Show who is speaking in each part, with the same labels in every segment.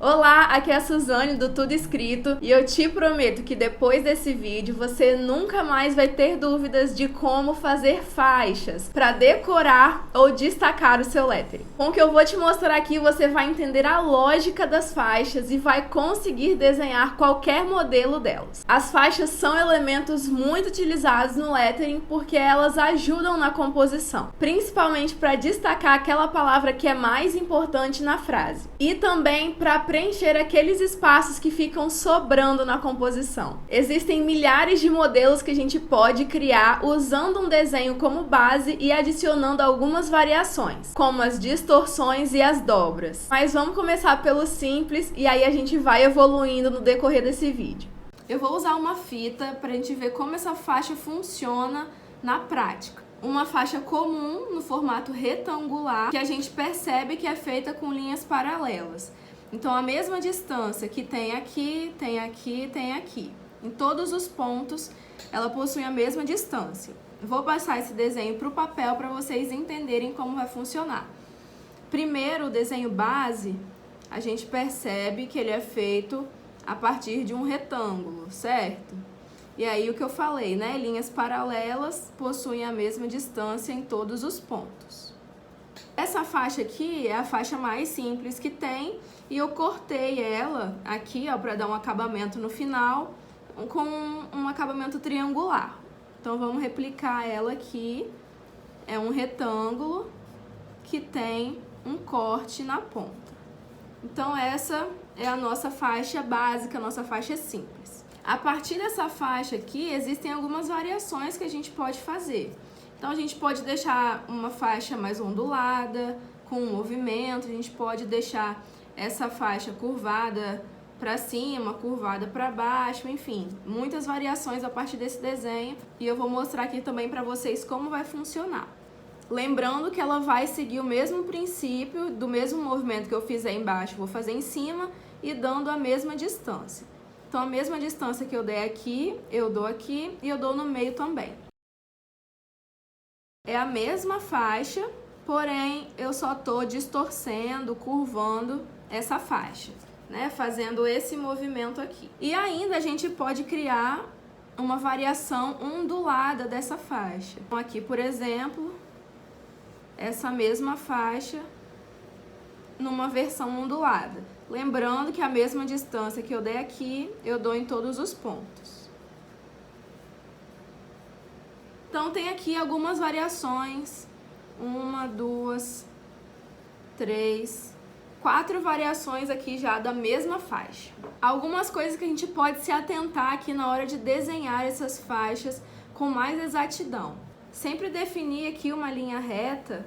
Speaker 1: Olá, aqui é a Suzane do Tudo Escrito e eu te prometo que depois desse vídeo você nunca mais vai ter dúvidas de como fazer faixas para decorar ou destacar o seu lettering. Com o que eu vou te mostrar aqui você vai entender a lógica das faixas e vai conseguir desenhar qualquer modelo delas. As faixas são elementos muito utilizados no lettering porque elas ajudam na composição, principalmente para destacar aquela palavra que é mais importante na frase e também para preencher aqueles espaços que ficam sobrando na composição. Existem milhares de modelos que a gente pode criar usando um desenho como base e adicionando algumas variações, como as distorções e as dobras. Mas vamos começar pelo simples e aí a gente vai evoluindo no decorrer desse vídeo. Eu vou usar uma fita para a gente ver como essa faixa funciona na prática. Uma faixa comum no formato retangular que a gente percebe que é feita com linhas paralelas. Então, a mesma distância que tem aqui, tem aqui, tem aqui. Em todos os pontos, ela possui a mesma distância. Vou passar esse desenho para o papel para vocês entenderem como vai funcionar. Primeiro, o desenho base, a gente percebe que ele é feito a partir de um retângulo, certo? E aí, o que eu falei, né? Linhas paralelas possuem a mesma distância em todos os pontos. Essa faixa aqui é a faixa mais simples que tem e eu cortei ela aqui, ó, para dar um acabamento no final com um acabamento triangular. Então vamos replicar ela aqui. É um retângulo que tem um corte na ponta. Então essa é a nossa faixa básica, a nossa faixa simples. A partir dessa faixa aqui existem algumas variações que a gente pode fazer. Então, a gente pode deixar uma faixa mais ondulada, com um movimento, a gente pode deixar essa faixa curvada para cima, curvada para baixo, enfim, muitas variações a partir desse desenho. E eu vou mostrar aqui também para vocês como vai funcionar. Lembrando que ela vai seguir o mesmo princípio, do mesmo movimento que eu fizer embaixo, vou fazer em cima e dando a mesma distância. Então, a mesma distância que eu der aqui, eu dou aqui e eu dou no meio também. É a mesma faixa, porém eu só estou distorcendo, curvando essa faixa, né? Fazendo esse movimento aqui. E ainda a gente pode criar uma variação ondulada dessa faixa. Então, aqui, por exemplo, essa mesma faixa numa versão ondulada. Lembrando que a mesma distância que eu der aqui, eu dou em todos os pontos. Então, tem aqui algumas variações, 1, 2, 3, 4 variações aqui já da mesma faixa. Algumas coisas que a gente pode se atentar aqui na hora de desenhar essas faixas com mais exatidão. Sempre definir aqui uma linha reta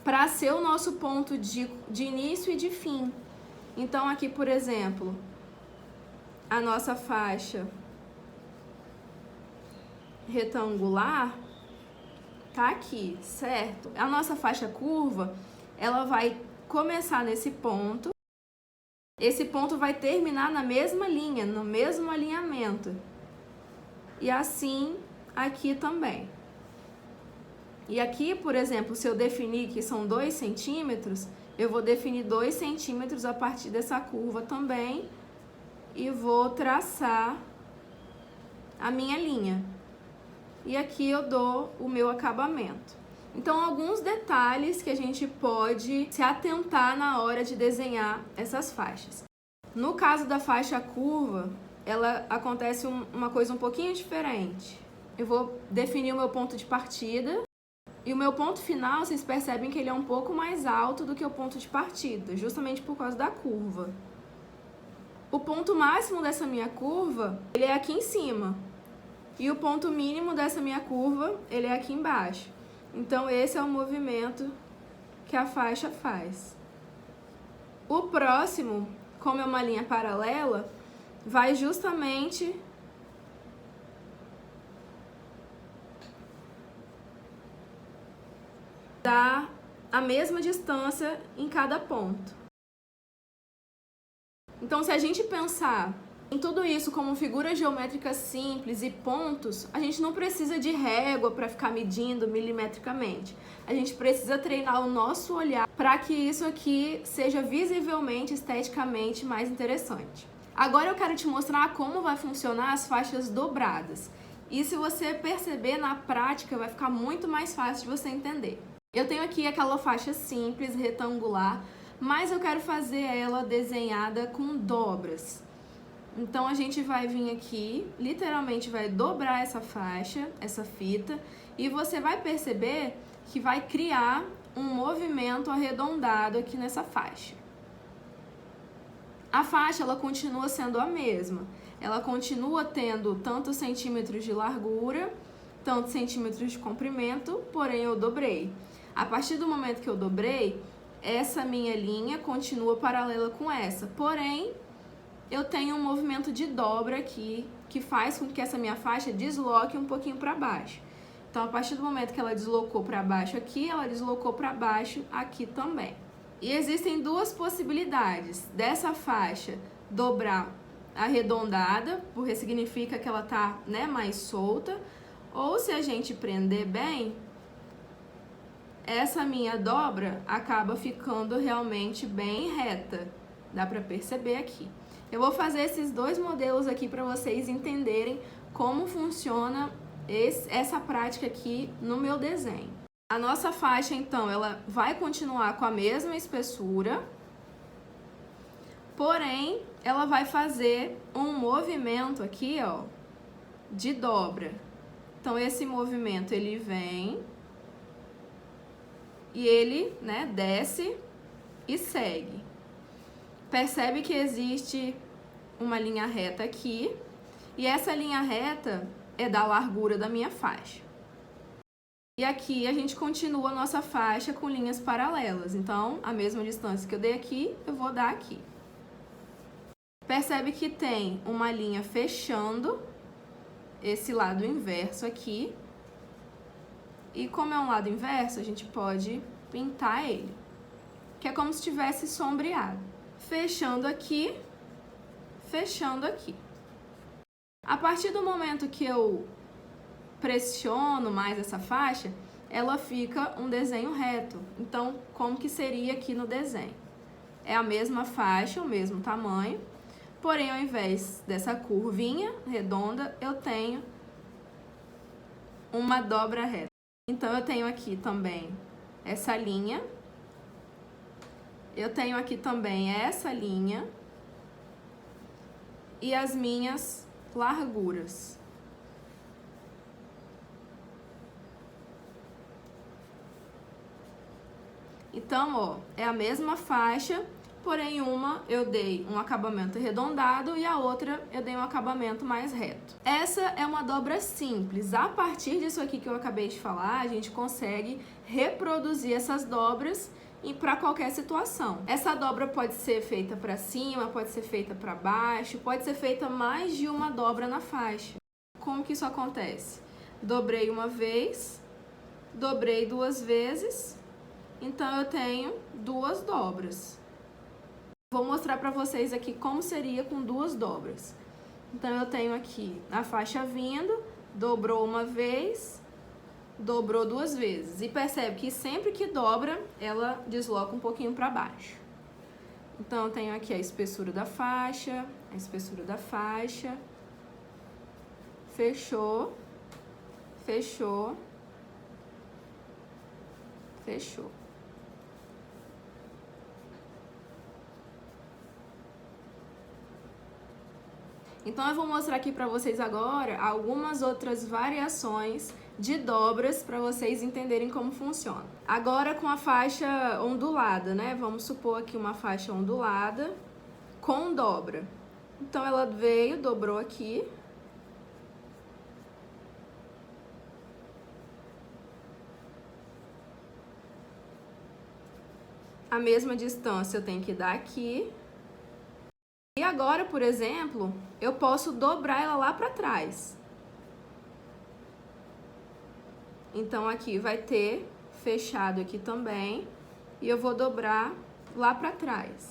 Speaker 1: para ser o nosso ponto de início e de fim. Então, aqui, por exemplo, a nossa faixa retangular tá aqui, certo? A nossa faixa curva, ela vai começar nesse ponto. Esse ponto vai terminar na mesma linha, no mesmo alinhamento. E assim aqui também. E aqui, por exemplo, se eu definir que são 2 centímetros, eu vou definir 2 centímetros a partir dessa curva também e vou traçar a minha linha. E aqui eu dou o meu acabamento. Então, alguns detalhes que a gente pode se atentar na hora de desenhar essas faixas. No caso da faixa curva, ela acontece uma coisa um pouquinho diferente. Eu vou definir o meu ponto de partida e o meu ponto final, vocês percebem que ele é um pouco mais alto do que o ponto de partida, justamente por causa da curva. O ponto máximo dessa minha curva, ele é aqui em cima. E o ponto mínimo dessa minha curva, ele é aqui embaixo. Então, esse é o movimento que a faixa faz. O próximo, como é uma linha paralela, vai justamente dar a mesma distância em cada ponto. Então, se a gente pensar Em tudo isso, como figuras geométricas simples e pontos, a gente não precisa de régua para ficar medindo milimetricamente. A gente precisa treinar o nosso olhar para que isso aqui seja visivelmente, esteticamente mais interessante. Agora eu quero te mostrar como vai funcionar as faixas dobradas. E se você perceber na prática, vai ficar muito mais fácil de você entender. Eu tenho aqui aquela faixa simples, retangular, mas eu quero fazer ela desenhada com dobras. Então a gente vai vir aqui, literalmente vai dobrar essa faixa, essa fita, e você vai perceber que vai criar um movimento arredondado aqui nessa faixa. A faixa, ela continua sendo a mesma. Ela continua tendo tantos centímetros de largura, tantos centímetros de comprimento, porém eu dobrei. A partir do momento que eu dobrei, essa minha linha continua paralela com essa, porém eu tenho um movimento de dobra aqui que faz com que essa minha faixa desloque um pouquinho para baixo. Então, a partir do momento que ela deslocou para baixo aqui, ela deslocou para baixo aqui também. E existem duas possibilidades dessa faixa dobrar arredondada, porque significa que ela tá, né, mais solta, ou se a gente prender bem, essa minha dobra acaba ficando realmente bem reta. Dá para perceber aqui. Eu vou fazer esses dois modelos aqui para vocês entenderem como funciona essa prática aqui no meu desenho. A nossa faixa, então, ela vai continuar com a mesma espessura, porém, ela vai fazer um movimento aqui, ó, de dobra. Então, esse movimento, ele vem e ele, né, desce e segue. Percebe que existe uma linha reta aqui, e essa linha reta é da largura da minha faixa. E aqui a gente continua a nossa faixa com linhas paralelas, então a mesma distância que eu dei aqui, eu vou dar aqui. Percebe que tem uma linha fechando esse lado inverso aqui, e como é um lado inverso, a gente pode pintar ele, que é como se tivesse sombreado. Fechando aqui, fechando aqui. A partir do momento que eu pressiono mais essa faixa, ela fica um desenho reto. Então, como que seria aqui no desenho? É a mesma faixa, o mesmo tamanho, porém, ao invés dessa curvinha redonda, eu tenho uma dobra reta. Então, eu tenho aqui também essa linha, eu tenho aqui também essa linha e as minhas larguras. Então, ó, é a mesma faixa, porém uma eu dei um acabamento arredondado e a outra eu dei um acabamento mais reto. Essa é uma dobra simples. A partir disso aqui que eu acabei de falar, a gente consegue reproduzir essas dobras para qualquer situação. Essa dobra pode ser feita para cima, pode ser feita para baixo, pode ser feita mais de uma dobra na faixa. Como que isso acontece? Dobrei uma vez, dobrei duas vezes, então eu tenho duas dobras. Vou mostrar para vocês aqui como seria com duas dobras. Então eu tenho aqui a faixa vindo, dobrou uma vez, dobrou duas vezes. E percebe que sempre que dobra, ela desloca um pouquinho para baixo. Então eu tenho aqui a espessura da faixa, fechou, fechou, fechou. Então, eu vou mostrar aqui para vocês agora algumas outras variações de dobras para vocês entenderem como funciona. Agora com a faixa ondulada, né? Vamos supor aqui uma faixa ondulada com dobra. Então, ela veio, dobrou aqui. A mesma distância eu tenho que dar aqui. E agora, por exemplo, eu posso dobrar ela lá para trás. Então, aqui vai ter fechado aqui também. E eu vou dobrar lá para trás.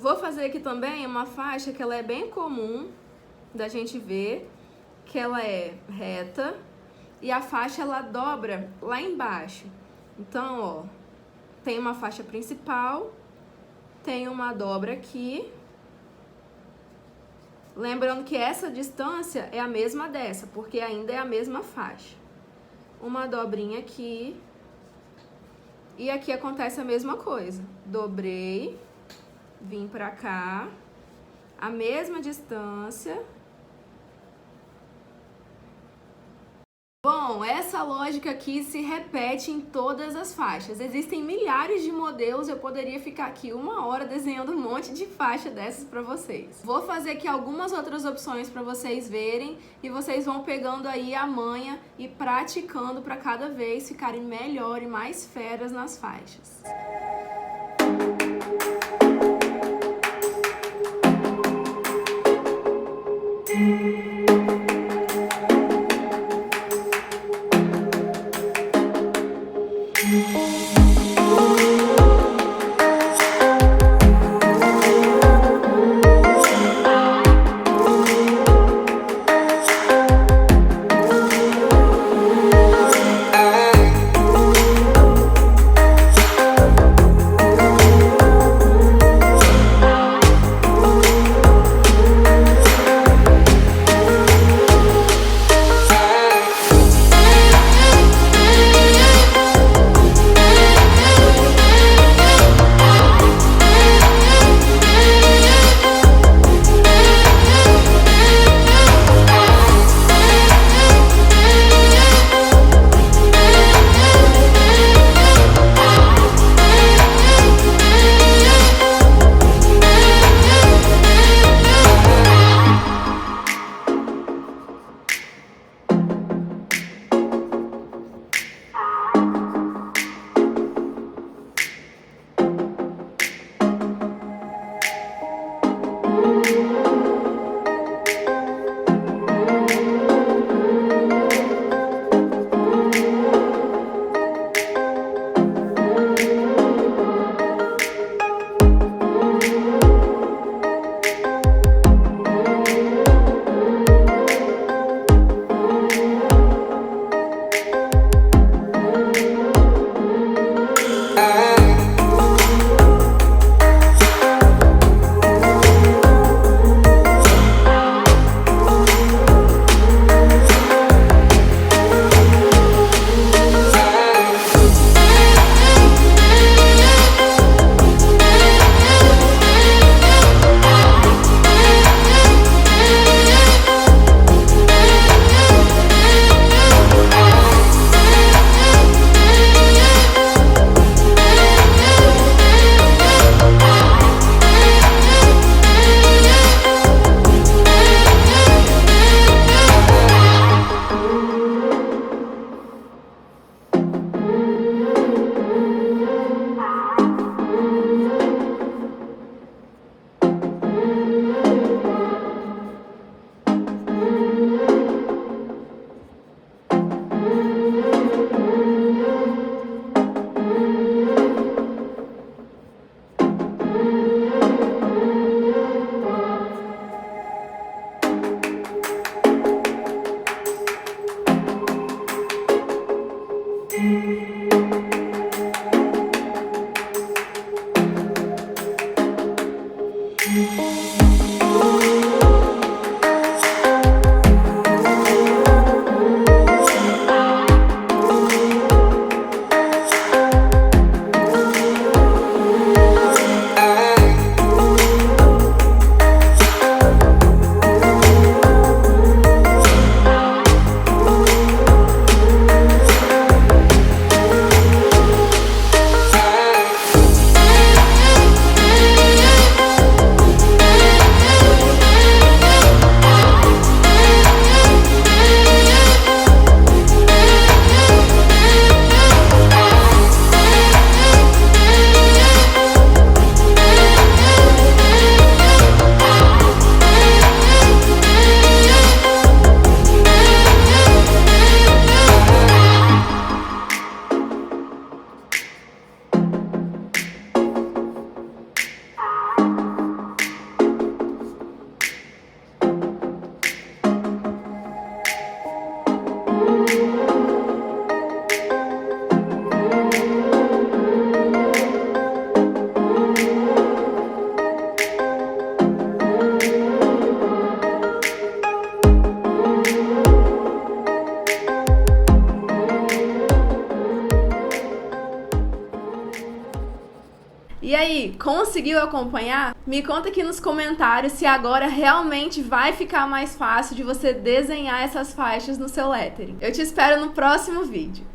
Speaker 1: Vou fazer aqui também uma faixa que ela é bem comum da gente ver, que ela é reta e a faixa ela dobra lá embaixo. Então, ó, tem uma faixa principal, tem uma dobra aqui. Lembrando que essa distância é a mesma dessa, porque ainda é a mesma faixa. Uma dobrinha aqui. E aqui acontece a mesma coisa. Dobrei, vim pra cá, a mesma distância. Bom, essa lógica aqui se repete em todas as faixas. Existem milhares de modelos, eu poderia ficar aqui 1 hora desenhando um monte de faixa dessas para vocês. Vou fazer aqui algumas outras opções para vocês verem e vocês vão pegando aí a manha e praticando para cada vez ficarem melhor e mais feras nas faixas. E aí, conseguiu acompanhar? Me conta aqui nos comentários se agora realmente vai ficar mais fácil de você desenhar essas faixas no seu lettering. Eu te espero no próximo vídeo.